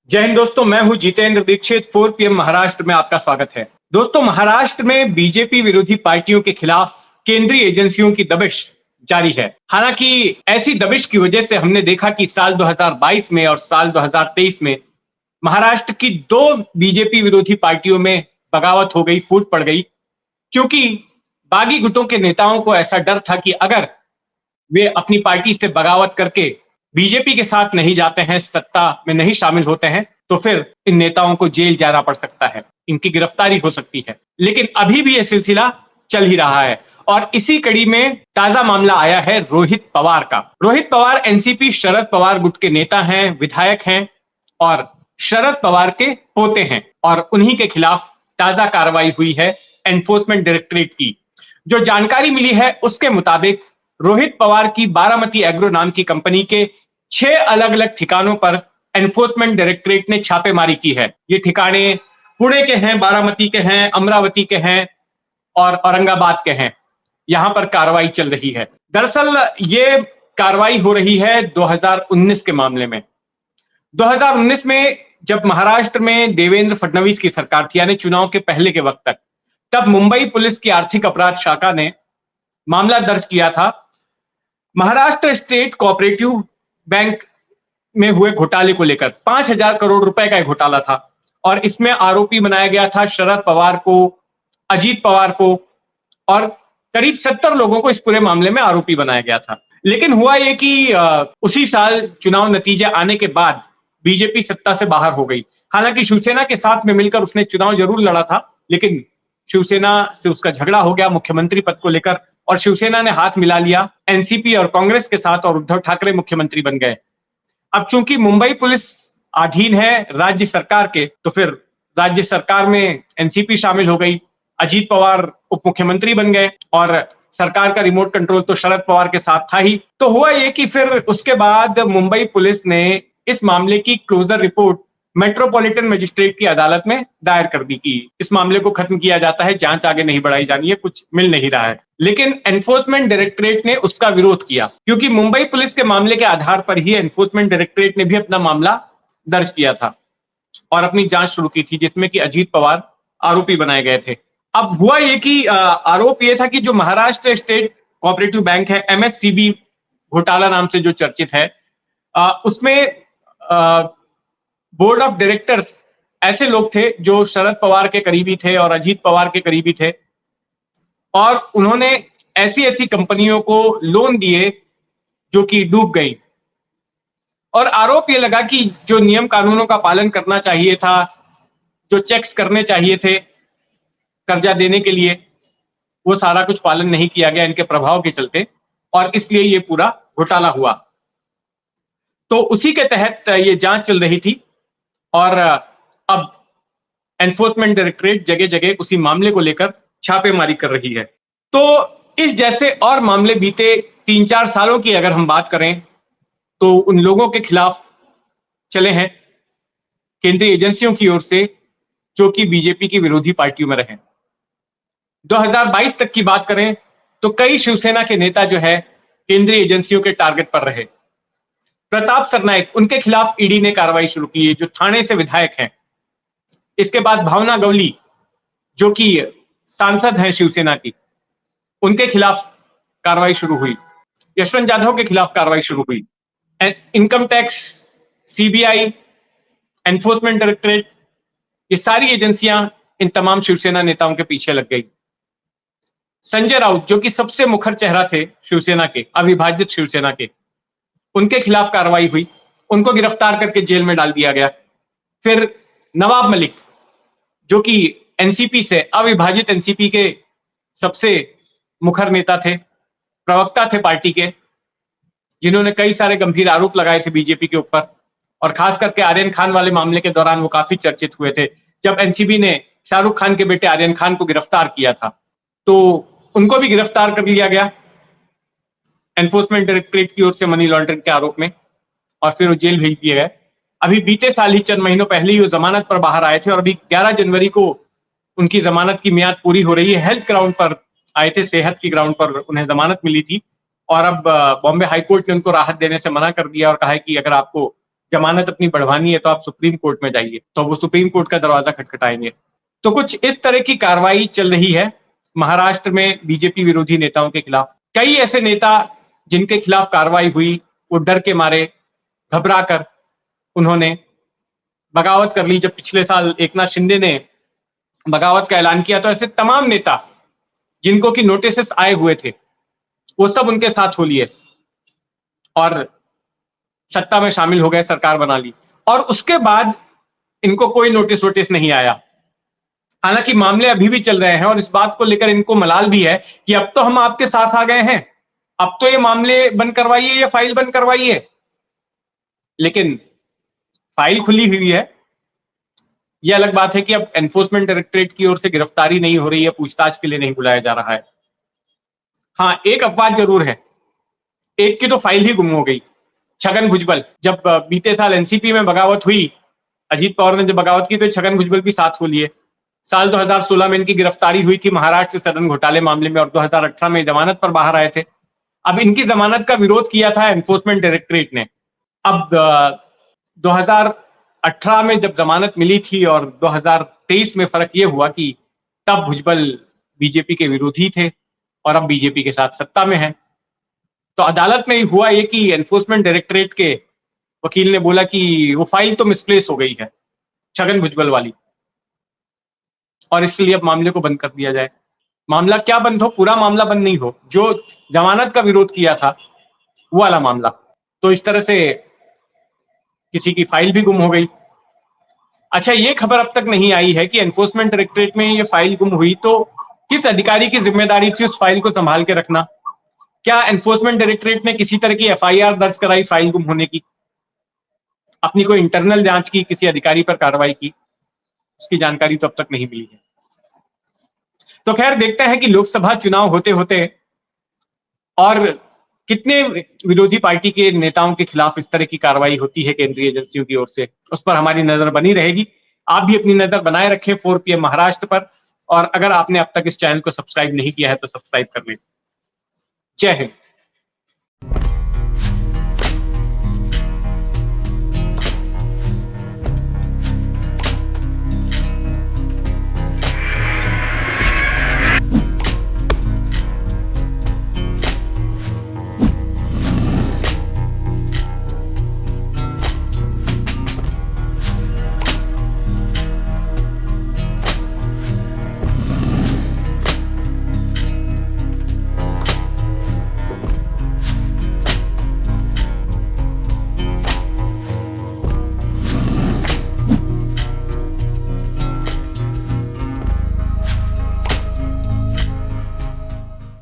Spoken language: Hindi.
जय हिंद दोस्तों, मैं हूं जितेंद्र दीक्षित। 4 PM महाराष्ट्र में आपका स्वागत है। दोस्तों, महाराष्ट्र में बीजेपी विरोधी पार्टियों के खिलाफ केंद्रीय एजेंसियों की दबिश जारी है। हालांकि ऐसी दबिश की वजह से हमने देखा कि साल 2022 में और साल 2023 में महाराष्ट्र की दो बीजेपी विरोधी पार्टियों में बगावत हो गई, फूट पड़ गई, क्योंकि बागी गुटों के नेताओं को ऐसा डर था कि अगर वे अपनी पार्टी से बगावत करके बीजेपी के साथ नहीं जाते हैं, सत्ता में नहीं शामिल होते हैं, तो फिर इन नेताओं को जेल जाना पड़ सकता है, इनकी गिरफ्तारी हो सकती है। लेकिन अभी भी यह सिलसिला चल ही रहा है और इसी कड़ी में ताजा मामला आया है रोहित पवार का। रोहित पवार एनसीपी शरद पवार गुट के नेता हैं, विधायक हैं और शरद पवार के पोते हैं और उन्हीं के खिलाफ ताजा कार्रवाई हुई है एनफोर्समेंट डायरेक्टरेट की। जो जानकारी मिली है उसके मुताबिक रोहित पवार की बारामती एग्रो नाम की कंपनी के 6 अलग अलग ठिकानों पर एनफोर्समेंट डायरेक्टरेट ने छापेमारी की है। ये ठिकाने पुणे के हैं, बारामती के हैं, अमरावती के हैं और औरंगाबाद के हैं। यहां पर कार्रवाई चल रही है। दरअसल ये कार्रवाई हो रही है 2019 के मामले में। 2019 में जब महाराष्ट्र में देवेंद्र फडणवीस की सरकार थी, यानी चुनाव के पहले के वक्त तक, तब मुंबई पुलिस की आर्थिक अपराध शाखा ने मामला दर्ज किया था महाराष्ट्र स्टेट कोऑपरेटिव बैंक में हुए घोटाले को लेकर। 5,000 करोड़ रुपए का घोटाला था और इसमें आरोपी बनाया गया था शरद पवार को, अजीत पवार को और करीब 70 लोगों को इस पूरे मामले में आरोपी बनाया गया था। लेकिन हुआ यह कि उसी साल चुनाव नतीजे आने के बाद बीजेपी सत्ता से बाहर हो गई। हालांकि शिवसेना के साथ में मिलकर उसने चुनाव जरूर लड़ा था, लेकिन शिवसेना से उसका झगड़ा हो गया मुख्यमंत्री पद को लेकर और शिवसेना ने हाथ मिला लिया एनसीपी और कांग्रेस के साथ और उद्धव ठाकरे मुख्यमंत्री बन गए। अब चूंकि मुंबई पुलिस अधीन है राज्य सरकार के, तो फिर राज्य सरकार में एनसीपी शामिल हो गई, अजीत पवार उप मुख्यमंत्री बन गए और सरकार का रिमोट कंट्रोल तो शरद पवार के साथ था ही। तो हुआ ये कि फिर उसके बाद मुंबई पुलिस ने इस मामले की क्लोजर रिपोर्ट मेट्रोपॉलिटन मजिस्ट्रेट की अदालत में दायर कर दी कि इस मामले को खत्म किया जाता है, जांच आगे नहीं बढ़ाई जानी है, कुछ मिल नहीं रहा है। लेकिन एनफोर्समेंट डायरेक्टरेट ने उसका विरोध किया, क्योंकि मुंबई पुलिस के मामले के आधार पर ही एनफोर्समेंट डायरेक्टरेट ने भी अपना मामला दर्ज किया था और अपनी जांच शुरू की थी, जिसमें कि अजीत पवार आरोपी बनाए गए थे। अब हुआ ये कि आरोप ये था कि जो महाराष्ट्र स्टेट कोऑपरेटिव बैंक है, एमएससीबी घोटाला नाम से जो चर्चित है, उसमें बोर्ड ऑफ डायरेक्टर्स ऐसे लोग थे जो शरद पवार के करीबी थे और अजीत पवार के करीबी थे और उन्होंने ऐसी ऐसी कंपनियों को लोन दिए जो कि डूब गई। और आरोप यह लगा कि जो नियम कानूनों का पालन करना चाहिए था, जो चेक्स करने चाहिए थे कर्जा देने के लिए, वो सारा कुछ पालन नहीं किया गया इनके प्रभाव के चलते और इसलिए ये पूरा घोटाला हुआ। तो उसी के तहत ये जांच चल रही थी और अब एनफोर्समेंट डायरेक्टरेट जगह जगह उसी मामले को लेकर छापेमारी कर रही है। तो इस जैसे और मामले बीते 3-4 सालों की अगर हम बात करें तो उन लोगों के खिलाफ चले हैं केंद्रीय एजेंसियों की ओर से जो कि बीजेपी की विरोधी पार्टियों में रहे। 2022 तक की बात करें तो कई शिवसेना के नेता जो है केंद्रीय एजेंसियों के टारगेट पर रहे। प्रताप सरनाईक, उनके खिलाफ ईडी ने कार्रवाई शुरू की है, जो थाने से विधायक हैं। इसके बाद भावना गवली जो कि सांसद हैं शिवसेना की, उनके खिलाफ कार्रवाई शुरू हुई। यशवंत जाधव के खिलाफ कार्रवाई शुरू हुई। Income tax, CBI, enforcement directorate, ये सारी एजेंसियां इन तमाम शिवसेना नेताओं के पीछे लग गई। संजय राउत जो कि सबसे मुखर चेहरा थे शिवसेना के, अविभाजित शिवसेना के, उनके खिलाफ कार्रवाई हुई, उनको गिरफ्तार करके जेल में डाल दिया गया। फिर नवाब मलिक जो कि एनसीपी से, अविभाजित एनसीपी के सबसे मुखर नेता थे, प्रवक्ता थे पार्टी के, जिन्होंने कई सारे गंभीर आरोप लगाए थे बीजेपी के ऊपर और खास करके आर्यन खान वाले मामले के दौरान वो काफी चर्चित हुए थे जब एनसीबी ने शाहरुख खान के बेटे आर्यन खान को गिरफ्तार किया था। तो उनको भी गिरफ्तार कर लिया गया एनफोर्समेंट डायरेक्टरेट की ओर से मनी लॉन्ड्रिंग के आरोप में और फिर वो जेल भेज दिए गए। अभी बीते साल ही, चंद महीनों पहले ही वो जमानत पर बाहर आए थे और अभी 11 जनवरी को उनकी जमानत की मियाद पूरी हो रही है। हेल्थ ग्राउंड पर आए थे, सेहत की ग्राउंड पर उन्हें जमानत मिली थी और अब बॉम्बे हाईकोर्ट ने उनको राहत देने से मना कर दिया और कहा है कि अगर आपको जमानत अपनी बढ़वानी है तो आप सुप्रीम कोर्ट में जाइए, तो वो सुप्रीम कोर्ट का दरवाजा खटखटाएंगे। तो कुछ इस तरह की कार्रवाई चल रही है महाराष्ट्र में बीजेपी विरोधी नेताओं के खिलाफ। कई ऐसे नेता जिनके खिलाफ कार्रवाई हुई, वो डर के मारे, घबरा कर उन्होंने बगावत कर ली। जब पिछले साल एकनाथ शिंदे ने बगावत का ऐलान किया तो ऐसे तमाम नेता जिनको की नोटिस आए हुए थे, वो सब उनके साथ हो लिए और सत्ता में शामिल हो गए, सरकार बना ली। और उसके बाद इनको कोई नोटिस नहीं आया। हालांकि मामले अभी भी चल रहे हैं और इस बात को लेकर इनको मलाल भी है कि अब तो हम आपके साथ आ गए हैं, अब तो ये मामले बंद करवाइए, ये फाइल बंद करवाइए। लेकिन फाइल खुली हुई है। यह अलग बात है कि अब एनफोर्समेंट डायरेक्टरेट की ओर से गिरफ्तारी नहीं हो रही है, पूछताछ के लिए नहीं बुलाया जा रहा है। हाँ, एक अपवाद जरूर है, एक की तो फाइल ही गुम हो गई। छगन भुजबल, जब बीते साल एनसीपी में बगावत हुई, अजीत पवार ने जब बगावत की तो छगन भुजबल भी साथ हो लिए। साल 2016 में इनकी गिरफ्तारी हुई थी महाराष्ट्र सदन घोटाले मामले में और 2018 में जमानत पर बाहर आए थे। अब इनकी जमानत का विरोध किया था एनफोर्समेंट डायरेक्टरेट ने। अब 2018 में जब जमानत मिली थी और 2023 में फर्क यह हुआ कि तब भुजबल बीजेपी के विरोधी थे और अब बीजेपी के साथ सत्ता में है। तो अदालत में हुआ ये कि एनफोर्समेंट डायरेक्टरेट के वकील ने बोला कि वो फाइल तो मिसप्लेस हो गई है, छगन भुजबल वाली, और इसलिए अब मामले को बंद कर दिया जाए। मामला क्या बंद हो, पूरा मामला बंद नहीं हो, जो जमानत का विरोध किया था वो वाला मामला। तो इस तरह से किसी की फाइल भी गुम हो गई। अच्छा, ये खबर अब तक नहीं आई है कि एनफोर्समेंट डायरेक्टरेट में ये फाइल गुम हुई तो किस अधिकारी की जिम्मेदारी थी उस फाइल को संभाल के रखना। क्या एनफोर्समेंट डायरेक्टरेट ने किसी तरह की एफआईआर दर्ज कराई फाइल गुम होने की, अपनी कोई इंटरनल जांच की, किसी अधिकारी पर कार्रवाई की? उसकी जानकारी तो अब तक नहीं मिली है। तो खैर, देखते हैं कि लोकसभा चुनाव होते होते और कितने विरोधी पार्टी के नेताओं के खिलाफ इस तरह की कार्रवाई होती है केंद्रीय एजेंसियों की ओर से, उस पर हमारी नजर बनी रहेगी। आप भी अपनी नजर बनाए रखें 4 PM महाराष्ट्र पर, और अगर आपने अब तक इस चैनल को सब्सक्राइब नहीं किया है तो सब्सक्राइब कर लें। जय हिंद।